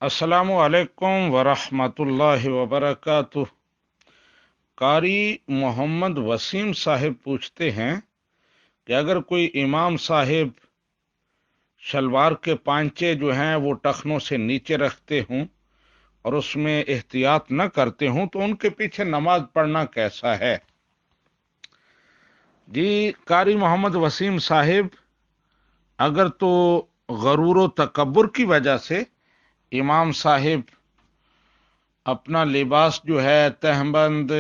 السلام علیکم ورحمۃ اللہ وبرکاتہ۔ قاری محمد وسیم صاحب پوچھتے ہیں کہ اگر کوئی امام صاحب شلوار کے پانچے جو ہیں وہ ٹخنوں سے نیچے رکھتے ہوں اور اس میں احتیاط نہ کرتے ہوں تو ان کے پیچھے نماز پڑھنا کیسا ہے؟ جی قاری محمد وسیم صاحب، اگر تو غرور و تکبر کی وجہ سے امام صاحب اپنا لباس جو ہے تہبند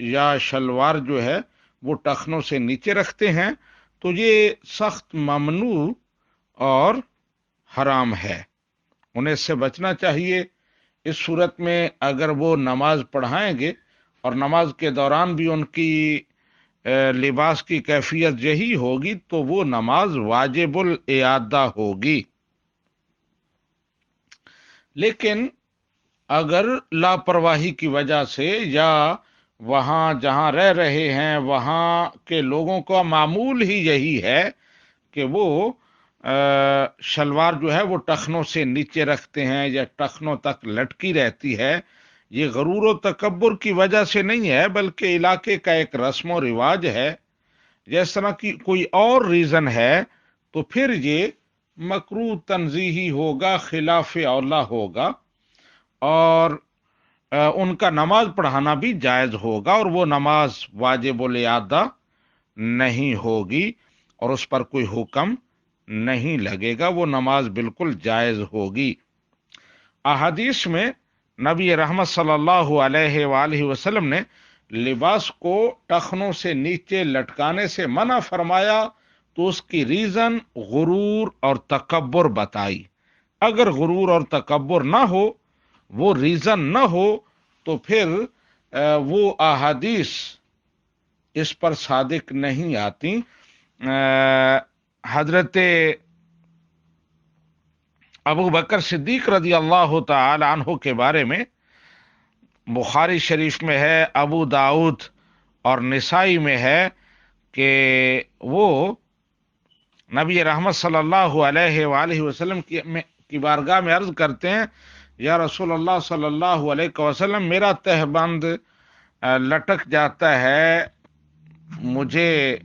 یا شلوار جو ہے وہ ٹخنوں سے نیچے رکھتے ہیں تو یہ سخت ممنوع اور حرام ہے، انہیں اس سے بچنا چاہیے۔ اس صورت میں اگر وہ نماز پڑھائیں گے اور نماز کے دوران بھی ان کی لباس کی کیفیت یہی ہوگی تو وہ نماز واجب الاعادہ ہوگی۔ لیکن اگر لاپرواہی کی وجہ سے یا وہاں جہاں رہ رہے ہیں وہاں کے لوگوں کا معمول ہی یہی ہے کہ وہ شلوار جو ہے وہ ٹخنوں سے نیچے رکھتے ہیں یا ٹخنوں تک لٹکی رہتی ہے، یہ غرور و تکبر کی وجہ سے نہیں ہے بلکہ علاقے کا ایک رسم و رواج ہے۔ جس طرح کی کوئی اور ریزن ہے تو پھر یہ مکروہ تنزیہی ہوگا، خلاف اولا ہوگا، اور ان کا نماز پڑھانا بھی جائز ہوگا اور وہ نماز واجب الاعادہ نہیں ہوگی اور اس پر کوئی حکم نہیں لگے گا، وہ نماز بالکل جائز ہوگی۔ احادیث میں نبی رحمت صلی اللہ علیہ وآلہ وسلم نے لباس کو ٹخنوں سے نیچے لٹکانے سے منع فرمایا تو اس کی ریزن غرور اور تکبر بتائی۔ اگر غرور اور تکبر نہ ہو، وہ ریزن نہ ہو تو پھر وہ احادیث اس پر صادق نہیں آتی۔ حضرت ابو بکر صدیق رضی اللہ تعالی عنہ کے بارے میں بخاری شریف میں ہے، ابو داؤد اور نسائی میں ہے کہ وہ نبی رحمت صلی اللہ علیہ وآلہ وسلم کی بارگاہ میں عرض کرتے ہیں، یا رسول اللہ صلی اللہ علیہ وسلم، میرا تہبند لٹک جاتا ہے، مجھے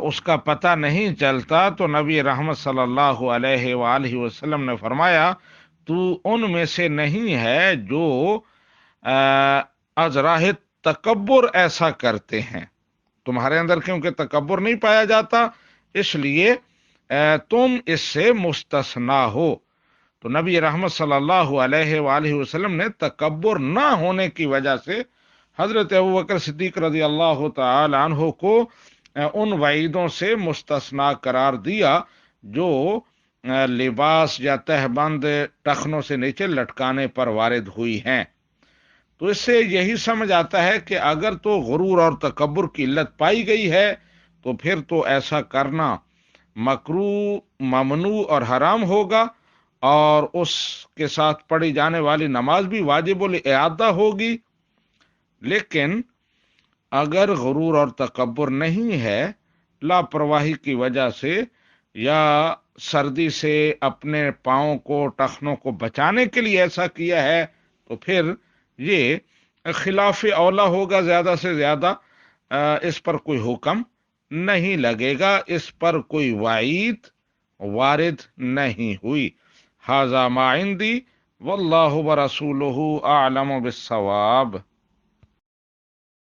اس کا پتہ نہیں چلتا۔ تو نبی رحمت صلی اللہ علیہ وآلہ وسلم نے فرمایا، تو ان میں سے نہیں ہے جو از راہ تکبر ایسا کرتے ہیں، تمہارے اندر کیونکہ تکبر نہیں پایا جاتا اس لیے تم اس سے مستثنا ہو۔ تو نبی رحمت صلی اللہ علیہ وآلہ وسلم نے تکبر نہ ہونے کی وجہ سے حضرت ابوبکر صدیق رضی اللہ تعالی عنہ کو ان وعیدوں سے مستثنا قرار دیا جو لباس یا تہبند ٹخنوں سے نیچے لٹکانے پر وارد ہوئی ہیں۔ تو اس سے یہی سمجھ آتا ہے کہ اگر تو غرور اور تکبر کی علت پائی گئی ہے تو پھر تو ایسا کرنا مکروہ، ممنوع اور حرام ہوگا اور اس کے ساتھ پڑھی جانے والی نماز بھی واجب الاعادہ ہوگی۔ لیکن اگر غرور اور تکبر نہیں ہے، لاپرواہی کی وجہ سے یا سردی سے اپنے پاؤں کو ٹخنوں کو بچانے کے لیے ایسا کیا ہے تو پھر یہ خلاف اولا ہوگا، زیادہ سے زیادہ اس پر کوئی حکم نہیں لگے گا، اس پر کوئی وعید وارد نہیں ہوئی۔ ھذا ما عندی واللہ ورسولہ اعلم بالصواب۔